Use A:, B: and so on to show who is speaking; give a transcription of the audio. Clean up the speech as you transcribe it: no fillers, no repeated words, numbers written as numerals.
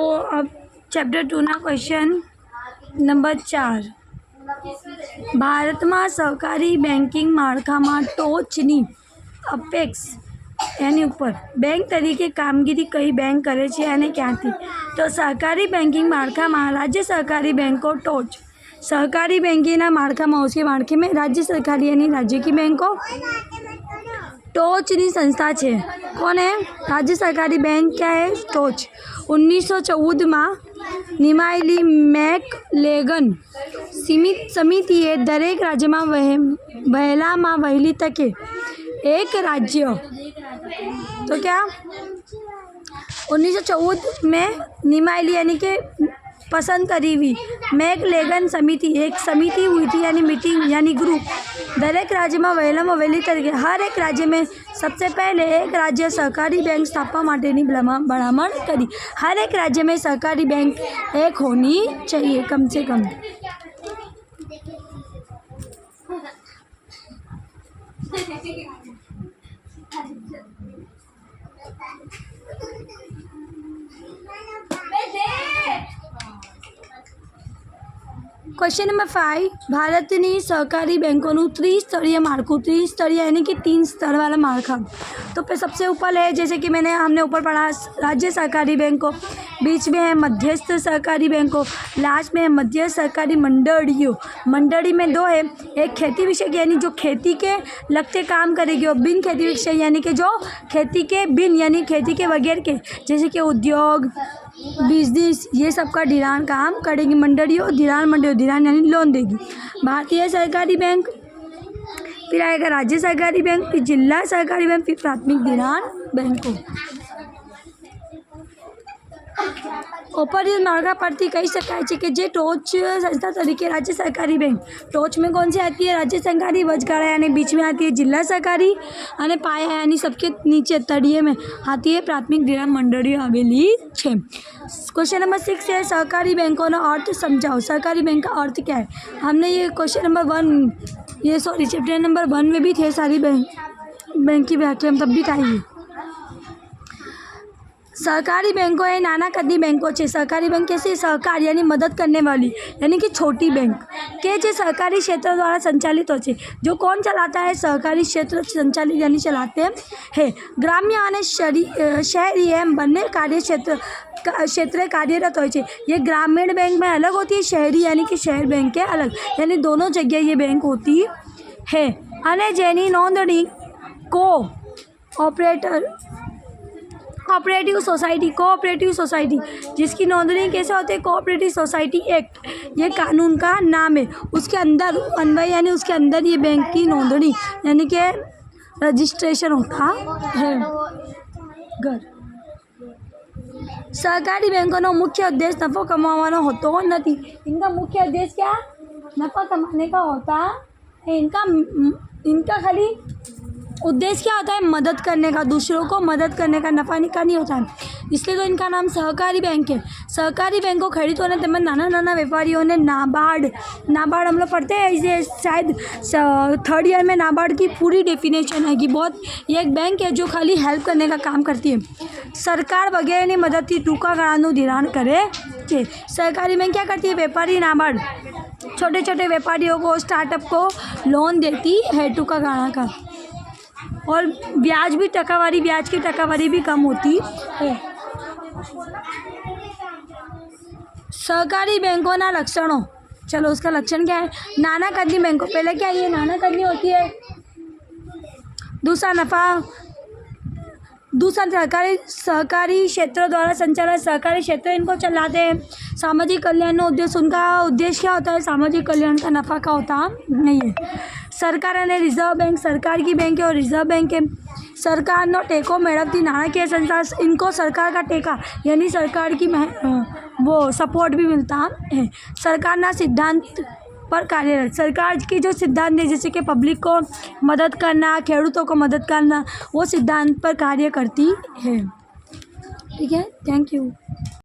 A: तो अब चैप्टर 2 ना क्वेश्चन नंबर 4 ભારતમાં સહકારી બેન્કિંગ માળખામાં ટોચની અપેક્ષ એની ઉપર બેંક તરીકે કામગીરી કઈ બેંક કરે છે અને ક્યાંથી? તો સહકારી બેન્કિંગ માળખામાં રાજ્ય સહકારી બેંકો ટોચ सहकारी बैंकिंग माળખામાં उसके माળखे में राज्य सरकारी यानी राज्य की बैंकों टोचनी संस्था है। कौन है? राज्य सरकारी बैंक क्या है? टोच। 1914 में निमायेली मैकलेगन समितिए दरेक राज्य में वहेला में वहेली तके एक राज्य तो क्या 1914 में निमायेली यानी कि पसंद करी हुई मैकलेगन समिति एक समिति हुई थी यानी मीटिंग यानी ग्रुप दरेक राज्य में वहेला में वहेली तरीके हर एक राज्य में सबसे पहले एक राज्य सहकारी बैंक स्थापवा माटेनी भलामण करी। हर एक राज्य में सहकारी बैंक एक होनी चाहिए कम से कम। क्वेश्चन नंबर 5 भारतनी सहकारी बैंकों त्रिस्तरीय माળખું त्रिस्तरीय यानी कि 3 स्तर वाला माળખા। तो पे सबसे ऊपर है जैसे कि हमने ऊपर पढ़ा राज्य सहकारी बैंकों, बीच में है मध्यस्थ सहकारी बैंकों, लास्ट में है मध्य सहकारी मंडलियों। मंडली में 2 है, एक खेती विषय यानी जो खेती के लगते काम करेगी और बिन खेती विषय यानी कि जो खेती के बिन यानी खेती के बगैर के जैसे कि उद्योग बिजनेस ये सब का धिराण काम करेगी। मंडलियों धिराण मंडलियों धिराण यानी लोन देगी। भारतीय सहकारी बैंक, फिर आएगा राज्य सहकारी बैंक, फिर जिला सहकारी बैंक, फिर प्राथमिक धिराण बैंकों। उपरोक्त माળખા પરથી કહી શકાય છે કે જે ટોચ સંસ્થા તરીકે રાજ્ય सहकारी बैंक टोच में कौन सी आती है? राज्य सहकारी, वचगाड़ा यानी बीच में आती है जिला सहकारी और पाया यानी सबके नीचे तड़िए में आती है प्राथमिक धिराण मंडलियों आवेली है। क्वेश्चन नंबर 6 है सहकारी बैंकों का अर्थ समझाओ। सहकारी बैंक का अर्थ क्या है? हमने ये क्वेश्चन नंबर 1 ये सॉरी चैप्टर नंबर 1 में भी थे सारी बैंक की व्याख्या हम तब भी आई। सहकारी बैंकों है नाना कदनी बैंकों है। सहकारी बैंक कैसे? सहकार यानी मदद करने वाली यानी कि छोटी बैंक के जो सहकारी क्षेत्र द्वारा संचालित होते जो कौन चलाता है? सहकारी क्षेत्र संचालित यानी चलाते हैं। ग्राम्य यानी शहरी एवं बन्ने कार्य क्षेत्र कार्यरत हो। ये ग्रामीण बैंक में अलग होती है, शहरी यानी कि शहर बैंक के अलग यानी दोनों जगह ये बैंक होती है। अने जेनी नोंधणी कोऑपरेटिव सोसाइटी जिसकी नोंदणी कैसे होती है? कोऑपरेटिव सोसाइटी एक्ट ये कानून का नाम है। उसके अंदर अन्वय यानी उसके अंदर ये बैंक की नोंदणी यानी कि रजिस्ट्रेशन होता है। सहकारी बैंकों का मुख्य उद्देश्य नफा कमावाना होतो नहीं। इनका मुख्य उद्देश्य क्या? नफा कमाने का होता है। इनका खाली उद्देश्य क्या होता है? मदद करने का, दूसरों को मदद करने का, नफा का नहीं होता है। इसलिए तो इनका नाम सहकारी बैंक है। सहकारी बैंक को ખેડૂતોને તેમજ નાના નાના વેપારીઓને नाबार्ड हम लोग पढ़ते हैं इसे शायद 3rd ईयर में नाबार्ड की पूरी डेफिनेशन है कि बहुत ये एक बैंक है जो खाली हेल्प करने का काम करती है। सरकार वगैरह ने मदद की टूका गाड़ाનું ધિરાણ करे છે। सहकारी बैंक क्या करती है? व्यापारी नाबार्ड छोटे छोटे व्यापारियों को स्टार्टअप को लोन देती है टूका गाड़ा का, और ब्याज की टकावारी भी कम होती है। सहकारी बैंकों ना लक्षणों, चलो उसका लक्षण क्या है? नाना कदनी बैंकों, पहले क्या ये नाना कदनी होती है, दूसरा नफा, दूसरा सहकारी क्षेत्रों द्वारा संचालित सहकारी क्षेत्र इनको चलाते हैं। सामाजिक कल्याण उद्देश्य, उनका उद्देश्य क्या होता है? सामाजिक कल्याण का, नफा का होता नहीं है। सरकार ने रिजर्व बैंक सरकार की बैंक है और रिजर्व बैंक है। सरकार नो टेको मेळवती नाणकीय संस्था, इनको सरकार का टेका यानी सरकार की वो सपोर्ट भी मिलता है। सरकार ना सिद्धांत पर कार्यरत, सरकार की जो सिद्धांत है जैसे कि पब्लिक को मदद करना, खेडूतों को मदद करना, वो सिद्धांत पर कार्य करती है। ठीक है, थैंक यू।